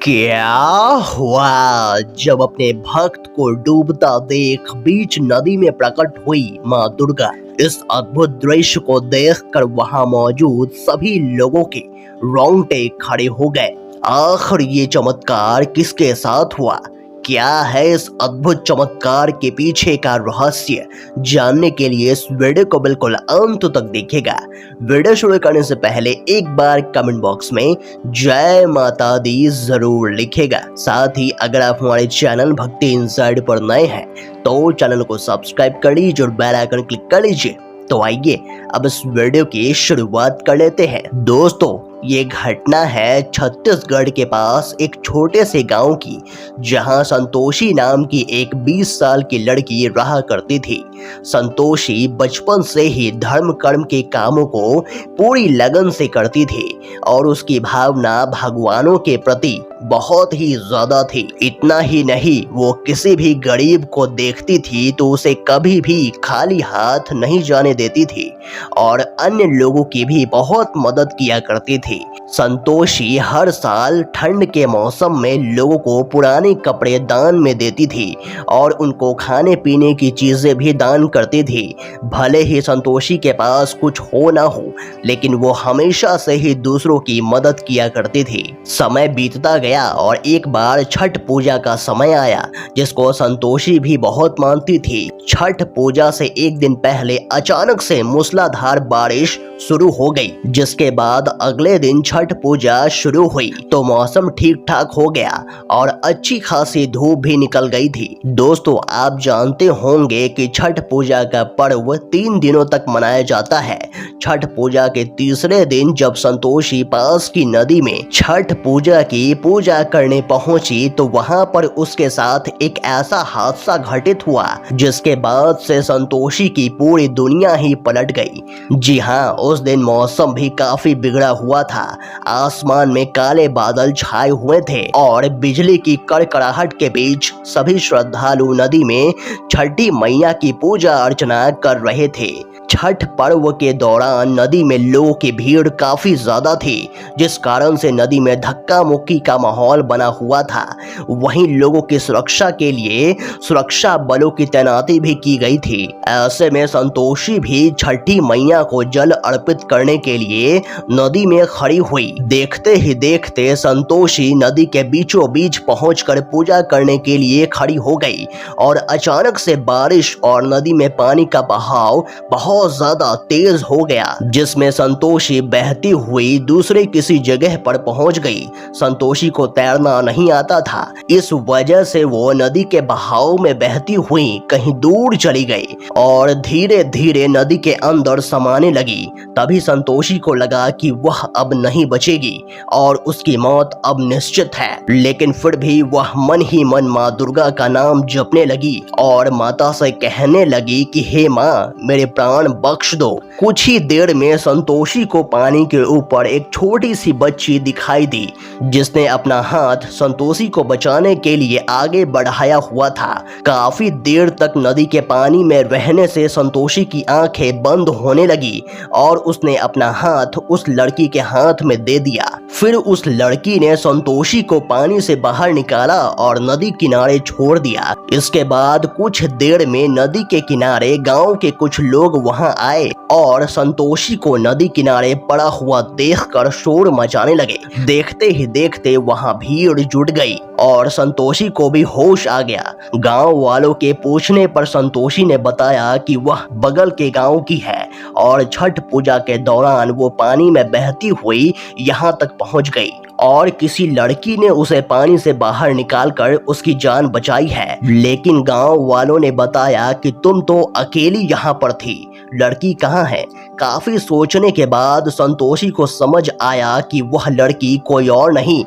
क्या हुआ जब अपने भक्त को डूबता देख बीच नदी में प्रकट हुई मां दुर्गा। इस अद्भुत दृश्य को देखकर वहां मौजूद सभी लोगों के रोंगटे खड़े हो गए। आखिर ये चमत्कार किसके साथ हुआ, क्या है इस अद्भुत चमत्कार के पीछे का रहस्य, जानने के लिए इस वीडियो को बिल्कुल अंत तक देखिएगा। वीडियो शुरू करने से पहले एक बार कमेंट बॉक्स में जय माता दी जरूर लिखिएगा। साथ ही अगर आप हमारे चैनल भक्ति इनसाइड पर नए हैं तो चैनल को सब्सक्राइब कर लीजिए और बेल आइकन क्लिक कर लीजिए। तो आइए अब इस वीडियो की शुरुआत कर लेते हैं। दोस्तों, ये घटना है छत्तीसगढ़ के पास एक छोटे से गांव की, जहां संतोषी नाम की एक 20 साल की लड़की रहा करती थी। संतोषी बचपन से ही धर्म कर्म के कामों को पूरी लगन से करती थी और उसकी भावना भगवानों के प्रति बहुत ही ज्यादा थी। इतना ही नहीं, वो किसी भी गरीब को देखती थी तो उसे कभी भी खाली हाथ नहीं जाने देती थी और अन्य लोगों की भी बहुत मदद किया करती थी। संतोषी हर साल ठंड के मौसम में लोगों को पुराने कपड़े दान में देती थी और उनको खाने पीने की चीजें भी दान करती थी। भले ही संतोषी के पास कुछ हो ना हो, लेकिन वो हमेशा से ही दूसरों की मदद किया करती थी। समय बीतता गया और एक बार छठ पूजा का समय आया, जिसको संतोषी भी बहुत मानती थी। छठ पूजा से एक दिन पहले अचानक से मूसलाधार बारिश शुरू हो गई, जिसके बाद अगले दिन छठ पूजा शुरू हुई तो मौसम ठीक ठाक हो गया और अच्छी खासी धूप भी निकल गई थी। दोस्तों, आप जानते होंगे कि छठ पूजा का पर्व 3 दिनों तक मनाया जाता है। छठ पूजा के तीसरे दिन जब संतोषी पास की नदी में छठ पूजा की पूजा करने पहुंची तो वहां पर उसके साथ एक ऐसा हादसा घटित हुआ, जिसके बाद से संतोषी की पूरी दुनिया ही पलट गई। जी हाँ, उस दिन मौसम भी काफी बिगड़ा हुआ था। आसमान में काले बादल छाए हुए थे और बिजली की कड़कड़ाहट के बीच सभी श्रद्धालु नदी में छठी मैया की पूजा अर्चना कर रहे थे। छठ पर्व के दौरान नदी में लोगों की भीड़ काफी ज्यादा थी, जिस कारण से नदी में धक्का मुक्की का माहौल बना हुआ था। वहीं लोगों की सुरक्षा के लिए सुरक्षा बलों की तैनाती भी की गई थी। ऐसे में संतोषी भी छठी मैया को जल अर्पित करने के लिए नदी में खड़ी हुई। देखते ही देखते संतोषी नदी के बीचों बीच पहुंचकर पूजा करने के लिए खड़ी हो गई और अचानक से बारिश और नदी में पानी का बहाव बहुत ज्यादा तेज हो गया, जिसमें संतोषी बहती हुई दूसरे किसी जगह पर पहुंच गई। संतोषी को तैरना नहीं आता था, इस वजह से वो नदी के बहाव में बहती हुई कहीं दूर चली गई और धीरे धीरे नदी के अंदर समाने लगी। तभी संतोषी को लगा कि वह अब नहीं बचेगी और उसकी मौत अब निश्चित है। लेकिन फिर भी वह मन ही मन माँ दुर्गा का नाम जपने लगी और माता से कहने लगी कि हे माँ, मेरे प्राण बख्श दो। कुछ ही देर में संतोषी को पानी के ऊपर एक छोटी सी बच्ची दिखाई दी, जिसने अपना हाथ संतोषी को बचाने के लिए आगे बढ़ाया हुआ था। काफी देर तक नदी के पानी में रहने से संतोषी की आंखें बंद होने लगी और उसने अपना हाथ उस लड़की के हाथ में दे दिया। फिर उस लड़की ने संतोषी को पानी से बाहर निकाला और नदी किनारे छोड़ दिया। इसके बाद कुछ देर में नदी के किनारे गांव के कुछ लोग वहां आए और संतोषी को नदी किनारे पड़ा हुआ देखकर शोर मचाने लगे। देखते ही देखते वहां भीड़ जुट गई और संतोषी को भी होश आ गया। गांव वालों के पूछने पर संतोषी ने बताया कि वह बगल के गांव की है और छठ पूजा के दौरान वो पानी में बहती हुई यहाँ तक पहुँच गई और किसी लड़की ने उसे पानी से बाहर निकालकर उसकी जान बचाई है। लेकिन गांव वालों ने बताया कि तुम तो अकेली यहाँ पर थी, लड़की कहाँ है। काफी सोचने के बाद संतोषी को समझ आया कि वह लड़की कोई और नहीं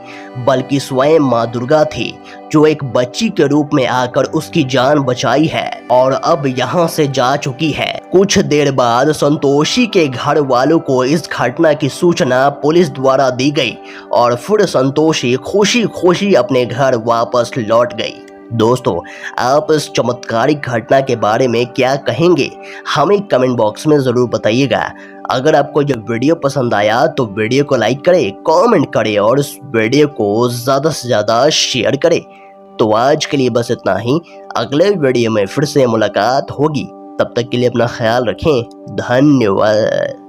बल्कि स्वयं माँ दुर्गा थी, जो एक बच्ची के रूप में आकर उसकी जान बचाई है और अब यहाँ से जा चुकी है। कुछ देर बाद संतोषी के घर वालों को इस घटना की सूचना पुलिस द्वारा दी गई और फिर संतोषी खुशी खुशी अपने घर वापस लौट गई। दोस्तों, आप इस चमत्कारिक घटना के बारे में क्या कहेंगे, हमें कमेंट बॉक्स में ज़रूर बताइएगा। अगर आपको जो वीडियो पसंद आया तो वीडियो को लाइक करें, कमेंट करें और उस वीडियो को ज़्यादा से ज़्यादा शेयर करें। तो आज के लिए बस इतना ही। अगले वीडियो में फिर से मुलाकात होगी। तब तक के लिए अपना ख्याल रखें। धन्यवाद।